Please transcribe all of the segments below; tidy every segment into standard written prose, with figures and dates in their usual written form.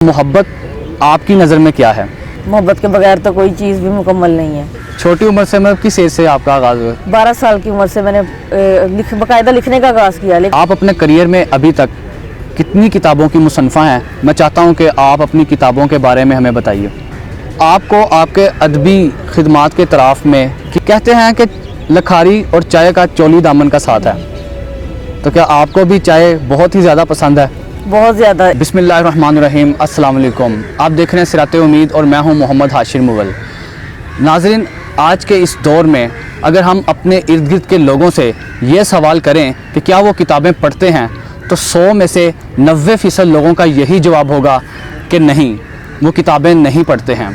मोहब्बत आपकी नज़र में क्या है? मोहब्बत के बगैर तो कोई चीज़ भी मुकम्मल नहीं है। छोटी उम्र से मतलब किस एज से आपका आगाज़ हुआ? 12 साल की उम्र से मैंने बाकायदा लिखने का आगाज़ किया। लेकिन आप अपने करियर में अभी तक कितनी किताबों की मुसन्फ़ा हैं? मैं चाहता हूं कि आप अपनी किताबों के बारे में हमें बताइए। आपको आपके अदबी खिदमात के तराफ में कहते हैं कि लखारी और चाय का चोली दामन का साथ है, तो क्या आपको भी चाय बहुत ही ज़्यादा पसंद है? बहुत ज़्यादा। बिस्मिल्लाहिर्रहमानिर्रहीम, अस्सलाम वालेकुम। आप देख रहे हैं सिराते उम्मीद और मैं हूं मोहम्मद हाशिर मुगल। नाज़रीन, आज के इस दौर में अगर हम अपने इर्द गिर्द के लोगों से ये सवाल करें कि क्या वो किताबें पढ़ते हैं, तो 100 में से 90% लोगों का यही जवाब होगा कि नहीं, वो किताबें नहीं पढ़ते हैं।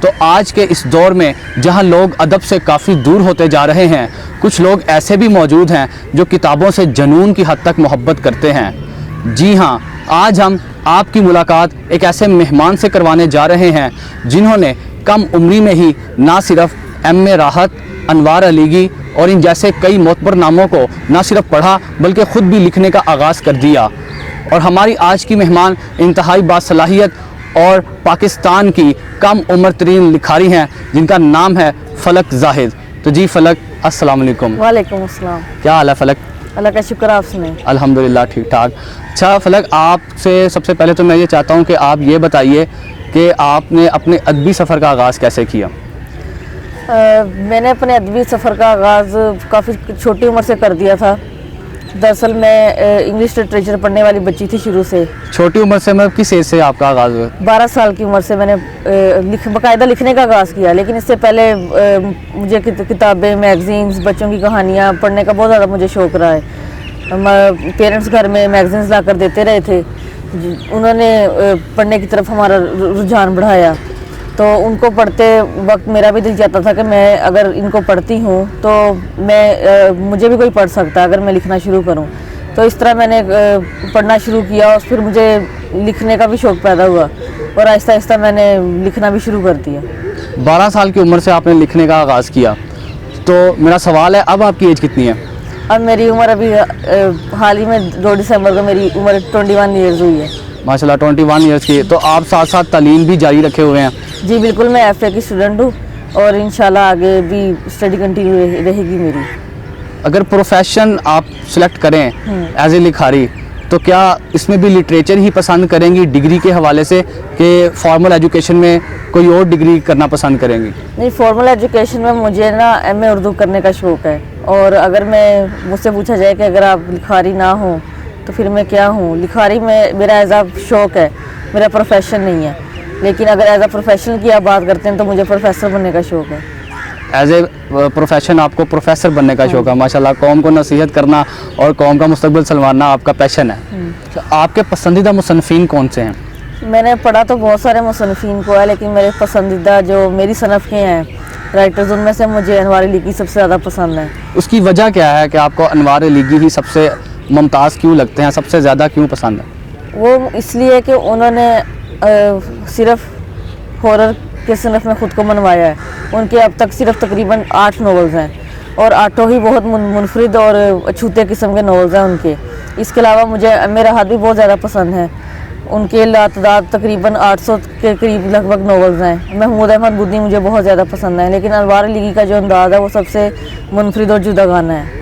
तो आज के इस दौर में जहां लोग अदब से काफ़ी दूर होते जा रहे हैं, कुछ लोग ऐसे भी मौजूद हैं जो किताबों से जुनून की हद तक मोहब्बत करते हैं। जी हाँ, आज हम आपकी मुलाकात एक ऐसे मेहमान से करवाने जा रहे हैं जिन्होंने कम उम्री में ही ना सिर्फ एम.ए. राहत, अनवार अलीगी और इन जैसे कई मोतबर नामों को ना सिर्फ पढ़ा बल्कि ख़ुद भी लिखने का आगाज़ कर दिया। और हमारी आज की मेहमान इंतहाई बासलाहियत और पाकिस्तान की कम उम्र तरीन लिखारी हैं जिनका नाम है फलक जाहिद। तो जी फलक, अस्सलाम वालेकुम। वालेकुम अस्सलाम। क्या हाल है फलक? अल्लाह का शुक्र, आप सुने। अल्हम्दुलिल्लाह ठीक ठाक। अच्छा फलक, आपसे सबसे पहले तो मैं ये चाहता हूँ कि आप ये बताइए कि आपने अपने अदबी सफ़र का आगाज़ कैसे किया? मैंने अपने अदबी सफ़र का आगाज़ काफ़ी छोटी उम्र से कर दिया था। दरअसल मैं इंग्लिश लिटरेचर पढ़ने वाली बच्ची थी शुरू से। छोटी उम्र से मतलब किस एज से आपका आगाज़ हुआ? 12 साल की उम्र से मैंने बाकायदा लिखने का आगाज़ किया। लेकिन इससे पहले मुझे किताबें, मैगज़ीन्स, बच्चों की कहानियाँ पढ़ने का बहुत ज़्यादा मुझे शौक़ रहा है। पेरेंट्स घर में मैगज़ीन्स ला कर देते रहे थे, उन्होंने पढ़ने की तरफ हमारा रुझान बढ़ाया। तो उनको पढ़ते वक्त मेरा भी दिल चाहता था कि मैं अगर इनको पढ़ती हूँ तो मुझे भी कोई पढ़ सकता है अगर मैं लिखना शुरू करूँ। तो इस तरह मैंने पढ़ना शुरू किया और फिर मुझे लिखने का भी शौक़ पैदा हुआ और आहिस्ता आहिस्ता मैंने लिखना भी शुरू कर दिया। 12 साल की उम्र से आपने लिखने का आगाज़ किया, तो मेरा सवाल है अब आपकी एज कितनी है? अब मेरी उम्र अभी हाल ही में 2 दिसंबर को मेरी उम्र 21 ईयर्स हुई है। माशाल्लाह 21 ईयर्स की। तो आप साथ साथ तालीम भी जारी रखे हुए हैं? जी बिल्कुल, मैं एफ.ए. की स्टूडेंट हूँ और इंशाल्लाह आगे भी स्टडी कंटिन्यू रहेगी मेरी। अगर प्रोफेशन आप सिलेक्ट करें एज ए लिखारी, तो क्या इसमें भी लिटरेचर ही पसंद करेंगी डिग्री के हवाले से कि फॉर्मल एजुकेशन में कोई और डिग्री करना पसंद करेंगी? नहीं, फॉर्मल एजुकेशन में मुझे ना एम.ए. उर्दू करने का शौक़ है। और अगर मुझसे पूछा जाए कि अगर आप लिखारी ना हो तो फिर मैं क्या हूँ? लिखारी में मेरा एज आ शौक़ है, मेरा प्रोफेशन नहीं है। लेकिन अगर एज आ प्रोफेशन की आप बात करते हैं तो मुझे प्रोफेसर बनने का शौक़ है। एज ए प्रोफेशन आपको प्रोफेसर बनने का शौक़ है? माशाल्लाह, कौम को नसीहत करना और कौम का मुस्तकबिल संवारना आपका पैशन है। तो आपके पसंदीदा मुसन्निफ़ीन कौन से हैं? मैंने पढ़ा तो बहुत सारे मुसन्निफ़ीन को है, लेकिन मेरे पसंदीदा जो मेरी सनफ़ के हैं राइटर्स, उनमें से मुझे अनवार अलीगी सबसे ज़्यादा पसंद है। उसकी वजह क्या है कि आपको अनवार अलीगी ही सबसे मुमताज़ क्यों लगते हैं, सबसे ज़्यादा क्यों पसंद है? वो इसलिए कि उन्होंने सिर्फ हॉरर के सनफ़ में ख़ुद को मनवाया है। उनके अब तक सिर्फ तकरीबन 8 नॉवेल्स हैं और 8 ही बहुत मुनफरिद और अछूते किस्म के नॉवेल्स हैं उनके। इसके अलावा मुझे मेरा हाथ भी बहुत ज़्यादा पसंद है। उनके लातदाद तकरीबन 800 के करीब लगभग नॉवेल्स हैं। महमूद अहमद बुद्दी मुझे बहुत ज़्यादा पसंद है, लेकिन अनवार अलीगी का जो अंदाज़ है वो सबसे मुनफरिद और जुदागाना है।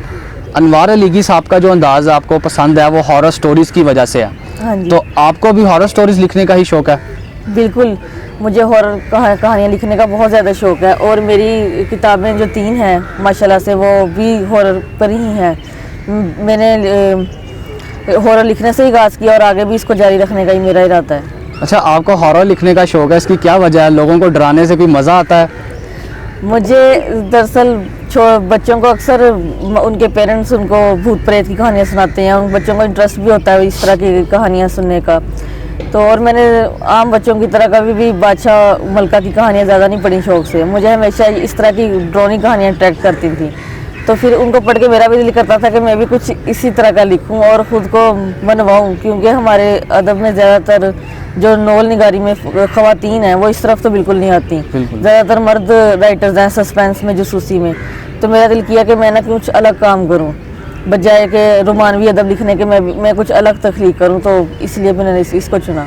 अनवार अलीगी साहब का जो अंदाज़ आपको पसंद है वो हॉरर स्टोरीज़ की वजह से है। हाँ जी। तो आपको भी हॉरर स्टोरीज़ लिखने का ही शौक़ है? बिल्कुल, मुझे हॉरर कहानियाँ लिखने का बहुत ज़्यादा शौक़ है और मेरी किताबें जो 3 हैं माशाल्लाह से वो भी हॉरर पर ही हैं। मैंने हॉरर लिखने से ही आगाज़ किया और आगे भी इसको जारी रखने का ही मेरा इरादा है। अच्छा, आपको हॉरर लिखने का शौक़ है, इसकी क्या वजह है? लोगों को डराने से कोई मज़ा आता है? मुझे दरअसल बच्चों को अक्सर उनके पेरेंट्स उनको भूत प्रेत की कहानियाँ सुनाते हैं, उन बच्चों को इंटरेस्ट भी होता है इस तरह की कहानियाँ सुनने का। तो और मैंने आम बच्चों की तरह कभी भी बादशाह मलका की कहानियाँ ज़्यादा नहीं पढ़ी शौक़ से। मुझे हमेशा इस तरह की ड्राइंग कहानियाँ अट्रैक्ट करती थी। तो फिर उनको पढ़ के मेरा भी दिल करता था कि मैं भी कुछ इसी तरह का लिखूं और ख़ुद को बनवाऊं, क्योंकि हमारे अदब में ज़्यादातर जो नॉवल निगारी में ख़वातीन हैं वो इस तरफ तो बिल्कुल नहीं आती। ज़्यादातर मर्द राइटर्स हैं सस्पेंस में, जासूसी में। तो मेरा दिल किया कि मैं ना कुछ अलग काम करूँ, बजाय के रोमानवी अदब लिखने के मैं कुछ अलग तख्लीक करूँ, तो इसलिए मैंने इसको चुना।